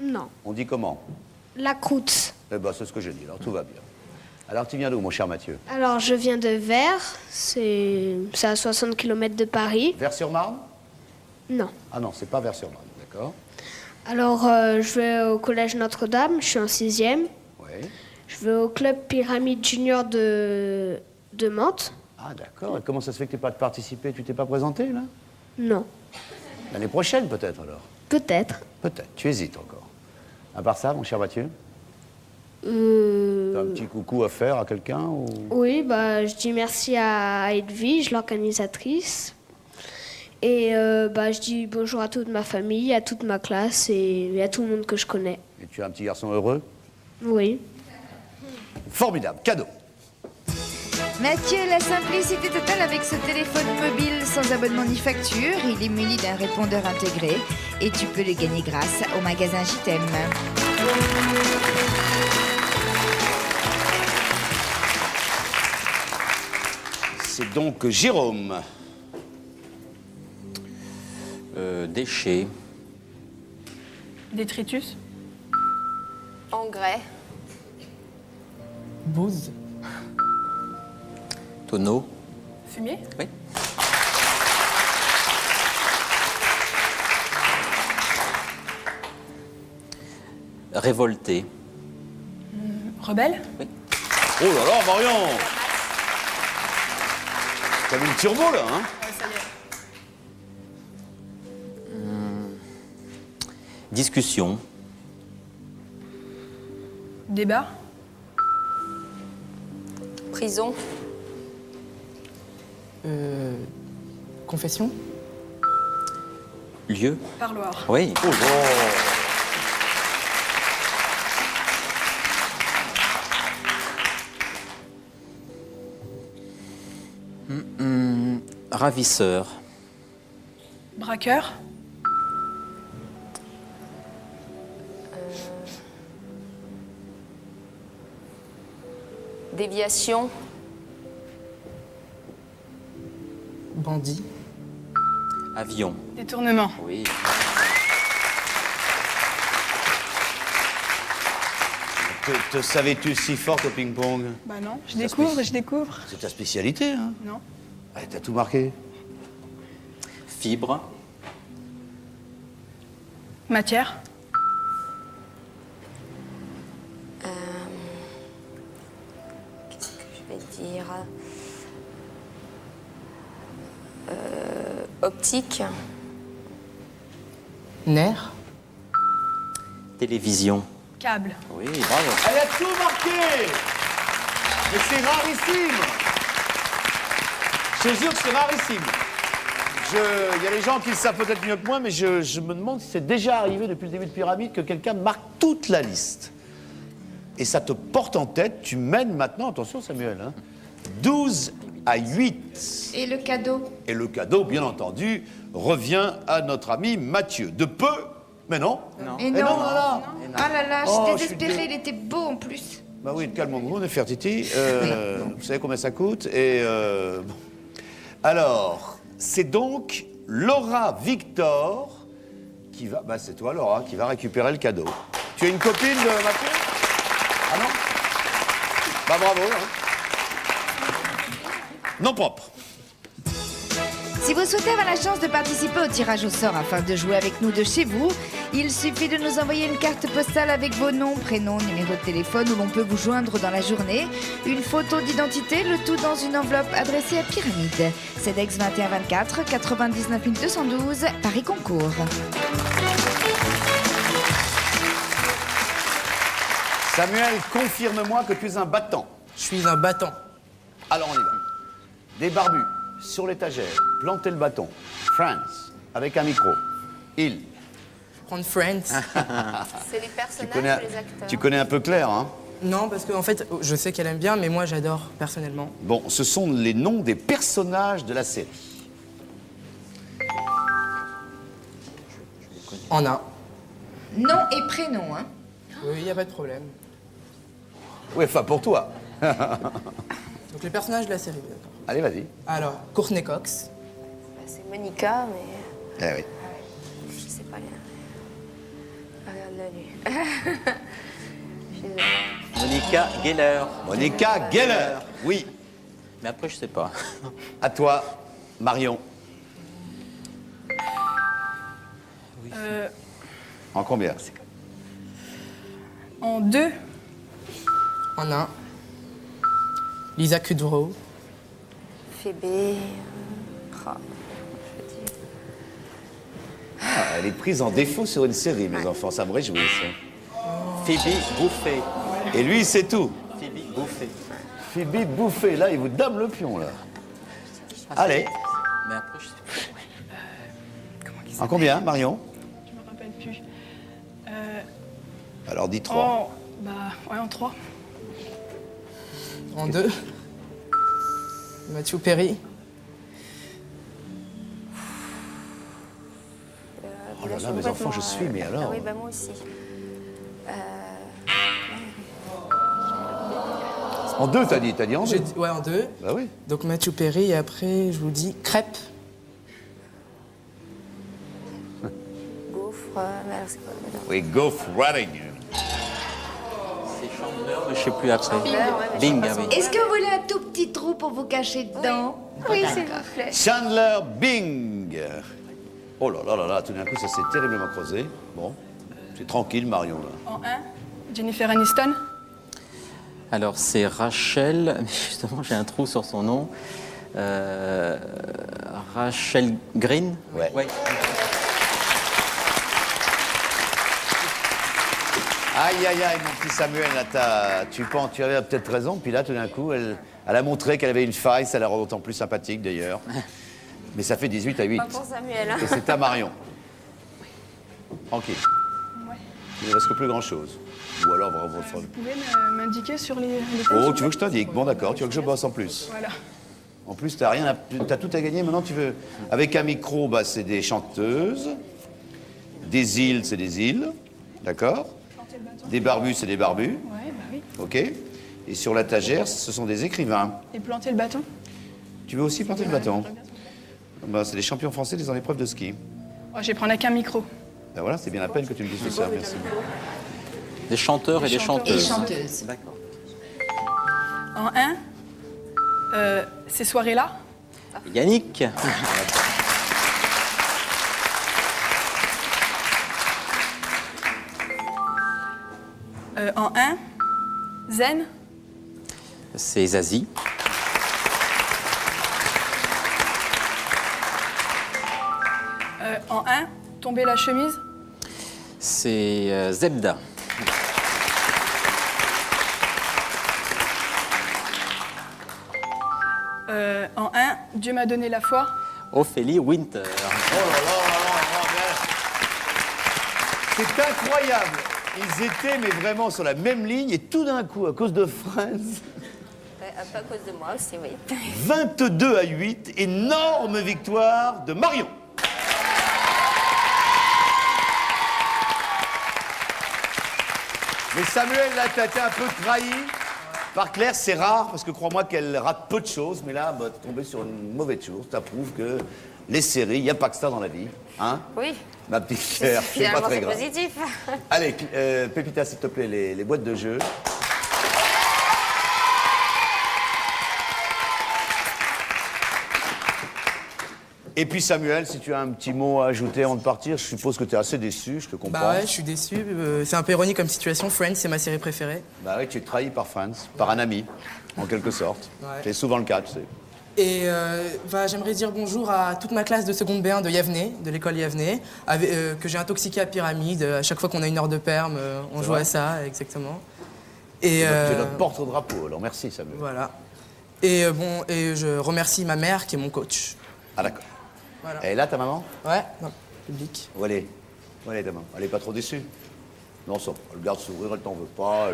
Non. On dit comment? La croûte. Eh ben, c'est ce que j'ai dit, alors tout va bien. Alors, tu viens d'où, mon cher Mathieu? Alors, je viens de Vers. C'est à 60 km de Paris. Vers-sur-Marne? Non. Ah non, c'est pas Vers-sur-Marne, d'accord. Alors, je vais au collège Notre-Dame. Je suis en 6e. Oui. Je vais au club Pyramide Junior de Mantes. Ah, d'accord. Et comment ça se fait que tu n'es pas participé? Tu t'es pas présenté, là? Non. L'année prochaine, peut-être, alors? Peut-être. Peut-être. Tu hésites encore. À part ça, mon cher Mathieu? T'as un petit coucou à faire à quelqu'un ou... Oui, bah, je dis merci à Edwige, l'organisatrice. Et je dis bonjour à toute ma famille, à toute ma classe et à tout le monde que je connais. Et tu es un petit garçon heureux? Oui. Formidable, cadeau. Mathieu, la simplicité totale avec ce téléphone mobile sans abonnement ni facture. Il est muni d'un répondeur intégré et tu peux le gagner grâce au magasin JTM. C'est donc Jérôme. Déchets. Détritus. Engrais. Bouse. Tonneau. Fumier. Oui. Révolté. Rebelle. Oui. Oh là là, Marion! T'as mis le turbo là, hein? Ça y est. Discussion. Débat. Prison. Confession. Lieu. Parloir. Oui. Oh, Ravisseur. Braqueur. Déviation. Bandit. Avion. Détournement. Oui. Te savais-tu si forte au ping-pong? Bah non, je découvre. C'est ta spécialité, hein? Non. Ouais, t'as tout marqué. Fibre. Matière. Qu'est-ce que je vais dire? Optique. Nerf. Télévision. Câble. Oui, bravo. Elle a tout marqué! Mais c'est rarissime! Je te jure que c'est rarissime. Il y a des gens qui le savent peut-être mieux que moi, mais je me demande si c'est déjà arrivé depuis le début de Pyramide que quelqu'un marque toute la liste. Et ça te porte en tête, tu mènes maintenant, attention Samuel, hein, 12-8. Et le cadeau? Et le cadeau, bien entendu, revient à notre ami Mathieu. De peu, mais non. Et non, voilà. Ah là là, je Oh, suis je suis désespérée, il était beau en plus. Bah oui, calmons-nous, Nefertiti. Vous savez combien ça coûte et bon. Alors, c'est donc Laura Victor qui va... Bah c'est toi, Laura, qui va récupérer le cadeau. Tu as une copine de Mathieu? Ah non? Bah bravo. Hein. Non propre. Si vous souhaitez avoir la chance de participer au tirage au sort afin de jouer avec nous de chez vous, il suffit de nous envoyer une carte postale avec vos noms, prénoms, numéro de téléphone où l'on peut vous joindre dans la journée, une photo d'identité, le tout dans une enveloppe adressée à Pyramide. CEDEX 2124 99 212 Paris Concours. Samuel, confirme-moi que tu es un battant. Je suis un battant. Alors on y va. Des barbus sur l'étagère, planter le bâton. France, avec un micro. Il. Prendre Friends. C'est les personnages ou les acteurs? Tu connais un peu Claire, hein? Non, parce qu'en fait, je sais qu'elle aime bien, mais moi j'adore personnellement. Bon, ce sont les noms des personnages de la série. En un. Nom et prénom, hein? Oui, il n'y a pas de problème. Oui, enfin pour toi. Donc les personnages de la série, d'accord. Allez, vas-y. Alors, Courtney Cox. C'est Monica, mais Eh oui. je sais pas. Regarde la nuit. Monica Geller. Monica Geller, oui. Mais après, je sais pas. À toi, Marion. En combien? En 2. En un. Lisa Kudrow. Phoebe. Ah, elle est prise en défaut sur une série, mes enfants. Ça me réjouit, ça. Phoebe Bouffet. Et lui, c'est tout. Phoebe Bouffet. Phoebe Bouffet, là, il vous dame le pion, là. Allez. Mais après, je sais pas. En combien, Marion? Je me rappelle plus. Alors dis 3. Bah, ouais, en 3. En 2, Matthew Perry. Oh là là, mes enfants, je suis, mais alors. Ah oui, bah moi aussi. En 2, t'as dit en 2. Ouais, en 2. Bah oui. Donc Matthew Perry, et après, je vous dis crêpe. Gaufre, mais alors c'est quoi? Oui, Gopher Running. Je sais plus après. Bing, Bing, ah oui. Est-ce que vous voulez un tout petit trou pour vous cacher dedans? Oui, s'il vous plaît. Chandler Bing. Oh là là là là, tout d'un coup, ça s'est terriblement creusé. Bon, c'est tranquille, Marion, là. En 1, Jennifer Aniston. Alors, c'est Rachel, mais justement, j'ai un trou sur son nom. Rachel Green. Ouais. Aïe, aïe, aïe, mon petit Samuel, là, tu avais peut-être raison, puis là, tout d'un coup, elle a montré qu'elle avait une faille, ça la rend d'autant plus sympathique, d'ailleurs. Mais ça fait 18 à 8. Pas pour Samuel. Hein. Et c'est à Marion. Tranquille. Il ne reste que plus grand-chose. Ou alors, Vous pouvez m'indiquer sur les Oh, tu veux que je t'indique? Bon, d'accord, tu veux que je bosse en plus. Voilà. En plus, t'as tout à gagner. Maintenant, tu veux... Avec un micro, bah, c'est des chanteuses. Des îles, c'est des îles. D'accord? Des barbus, c'est des barbus. Ouais, bah oui. OK? Et sur la tagère, ce sont des écrivains. Et planter le bâton? Tu veux aussi planter le bâton? Bah, c'est les champions français des épreuves de ski. Oh, je vais prendre avec un micro. Ben voilà, c'est bien la peine que tu me dises tout ça, merci. Des chanteurs et des chanteuses. D'accord. En 1, ces soirées-là. Yannick. En 1, Zen. C'est Zazie. En 1, tomber la chemise. C'est Zebda. En 1, Dieu m'a donné la foi. Ophélie Winter. Oh là là là là, c'est incroyable. Ils étaient mais vraiment sur la même ligne et tout d'un coup, à cause de Friends, Pas à cause de moi aussi, oui. 22 à 8, énorme victoire de Marion. Mais Samuel, là, t'as été un peu trahi par Claire. C'est rare, parce que crois-moi qu'elle rate peu de choses, mais là, bah, tomber sur une mauvaise chose, ça prouve que les séries, il n'y a pas que ça dans la vie. Hein? Oui. Ma petite Claire, c'est pas très grave. Positif. Allez, Pépita, s'il te plaît, les boîtes de jeu. Et puis Samuel, si tu as un petit mot à ajouter avant de partir, je suppose que tu es assez déçu, je te comprends. Bah ouais, je suis déçu. C'est un peu ironique comme situation. Friends, c'est ma série préférée. Bah oui, tu es trahi par Friends, par un ami, en quelque sorte. Ouais. C'est souvent le cas, tu sais. Et j'aimerais dire bonjour à toute ma classe de seconde B1 de Yavne, de l'école Yavne, que j'ai intoxiqué à pyramide. À chaque fois qu'on a une heure de perm, on joue à ça, exactement. Et Tu es notre porte-drapeau, alors merci Samuel. voilà. Et je remercie ma mère qui est mon coach. Ah d'accord. Voilà. Elle est là, ta maman? Ouais, dans le public. Où elle est? Où elle est, ta maman? Elle est pas trop déçue? Non, ça, elle garde sourire, elle t'en veut pas.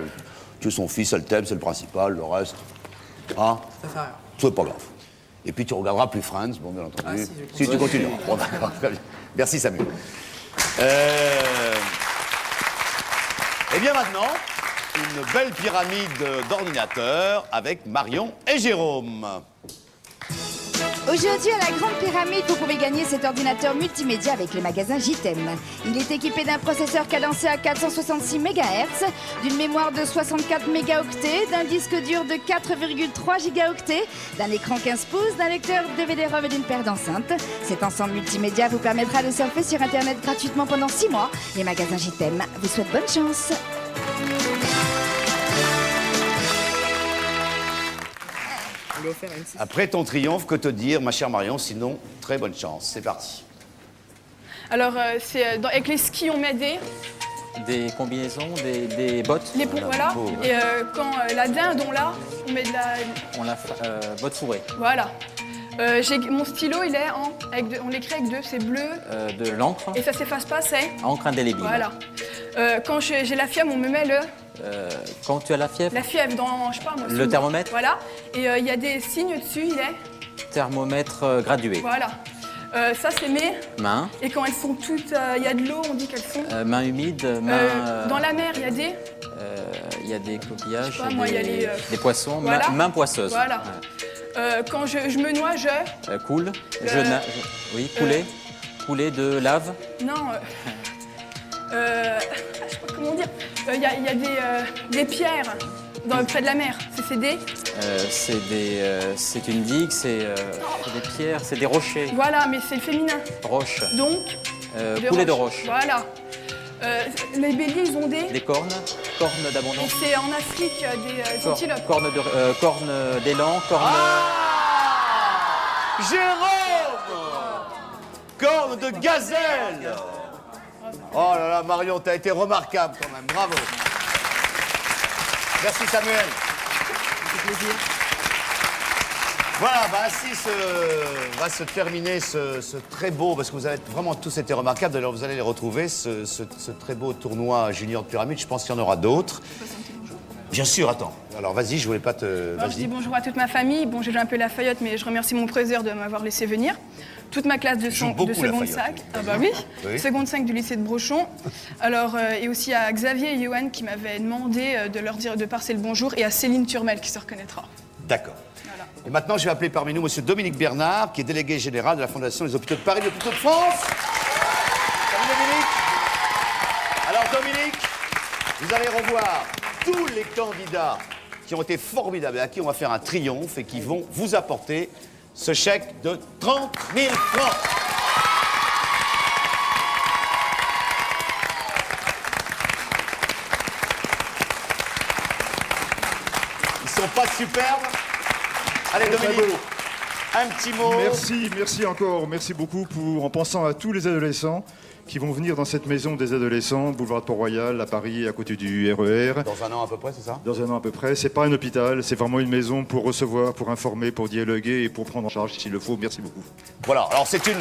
Tu es son fils, elle t'aime, c'est le principal, le reste. Hein? Ça fait rien. C'est pas grave. Et puis tu regarderas plus Friends, bon, bien entendu. Ah, si, si tu continueras. Bon, d'accord, très bien. Merci Samuel. Et bien maintenant, une belle pyramide d'ordinateurs avec Marion et Jérôme. Aujourd'hui, à la Grande Pyramide, vous pouvez gagner cet ordinateur multimédia avec les magasins JTM. Il est équipé d'un processeur cadencé à 466 MHz, d'une mémoire de 64 mégaoctets, d'un disque dur de 4,3 gigaoctets, d'un écran 15 pouces, d'un lecteur DVD-ROM et d'une paire d'enceintes. Cet ensemble multimédia vous permettra de surfer sur Internet gratuitement pendant 6 mois. Les magasins JTM vous souhaitent bonne chance. Après ton triomphe, que te dire, ma chère Marion, sinon, très bonne chance. C'est parti. Alors, avec les skis, on met des combinaisons, des bottes. Voilà. Et quand la dinde, on met de la... On la botte fourrée. Voilà. Mon stylo, il est on l'écrit avec 2, c'est bleu. De l'encre. Et ça s'efface pas, c'est encre indélébile. Voilà. Quand j'ai la fièvre, on me met Quand tu as la fièvre, la fièvre dans, je sais pas moi. Le thermomètre. Voilà. Et il y a des signes dessus, il est. thermomètre gradué. Voilà. Ça, c'est mes Main, Et quand elles sont toutes, il y a de l'eau, on dit qu'elles sont. main humide, main. Dans la mer, il y a des. Il y a des coquillages, Je sais pas, moi, il y a les, des poissons, voilà. main poisseuse. Voilà. Quand je me noie, Coule, oui, couler, couler de lave. Non. Je sais pas comment dire. Il y a des pierres près de la mer. C'est des. C'est une digue, c'est des pierres, c'est des rochers. Voilà, mais c'est le féminin. Roches. Donc. Couler de roches. Voilà. Les béliers, ils ont des cornes d'abondance. Et c'est en Afrique des antilopes. Cornes d'élan, cornes. Jérôme! Corne de gazelle! Oh là là, Marion, t'as été remarquable quand même, bravo. Merci Samuel. Ça fait plaisir. Voilà, ainsi va se terminer ce très beau, parce que vous avez vraiment tous été remarquables, d'ailleurs vous allez les retrouver, ce très beau tournoi junior de pyramide, je pense qu'il y en aura d'autres. Bien sûr, attends. Alors vas-y, je voulais pas te... Alors, je dis bonjour à toute ma famille. Bon, j'ai joué un peu la Fayette, mais je remercie mon professeur de m'avoir laissé venir. Toute ma classe de seconde 5. Ah bah oui. Seconde 5 du lycée de Brochon. Alors, et aussi à Xavier et Johan qui m'avaient demandé de leur dire de passer le bonjour, et à Céline Turmel qui se reconnaîtra. D'accord. Voilà. Et maintenant, je vais appeler parmi nous M. Dominique Bernard, qui est délégué général de la Fondation des Hôpitaux de Paris, des Hôpitaux de France. Salut Dominique. Alors Dominique, vous allez revoir tous les candidats qui ont été formidables et à qui on va faire un triomphe et qui vont vous apporter ce chèque de 30 000 francs. Ils sont pas superbes? Allez Dominique, un petit mot. Merci encore, merci beaucoup en pensant à tous les adolescents qui vont venir dans cette maison des adolescents, boulevard de Port-Royal, à Paris, à côté du RER. Dans un an à peu près, c'est ça? Dans un an à peu près. C'est pas un hôpital, c'est vraiment une maison pour recevoir, pour informer, pour dialoguer et pour prendre en charge s'il le faut. Merci beaucoup. Voilà, alors c'est une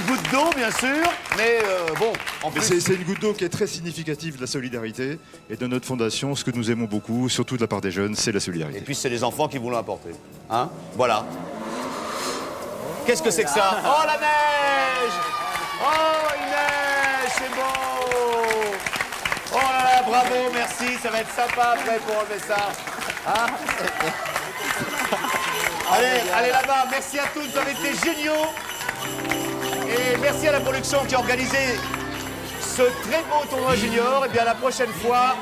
goutte d'eau, bien sûr, mais bon, en plus... C'est une goutte d'eau qui est très significative de la solidarité et de notre fondation. Ce que nous aimons beaucoup, surtout de la part des jeunes, c'est la solidarité. Et puis c'est les enfants qui vont l'apporter. Hein? Voilà. Qu'est-ce que c'est que ça? Oh, la neige! Oh, il neige, c'est beau! Oh là là, bravo, merci, ça va être sympa après pour enlever ça. Hein? Allez là-bas, merci à tous, vous avez été géniaux. Et merci à la production qui a organisé ce très beau tournoi junior. Et bien la prochaine fois,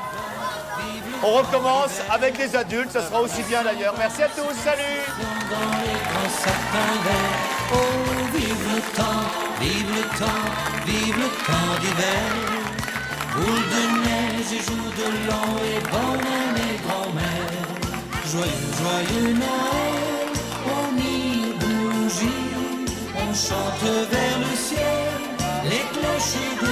on recommence avec des adultes, ça sera aussi bien d'ailleurs. Merci à tous, salut! Oh, vive le temps, vive le temps, vive le temps d'hiver. Boule de neige et jour de l'an et bonne année grand-mère. Joyeux Noël, on y bougie, on chante vers le ciel, les cloches de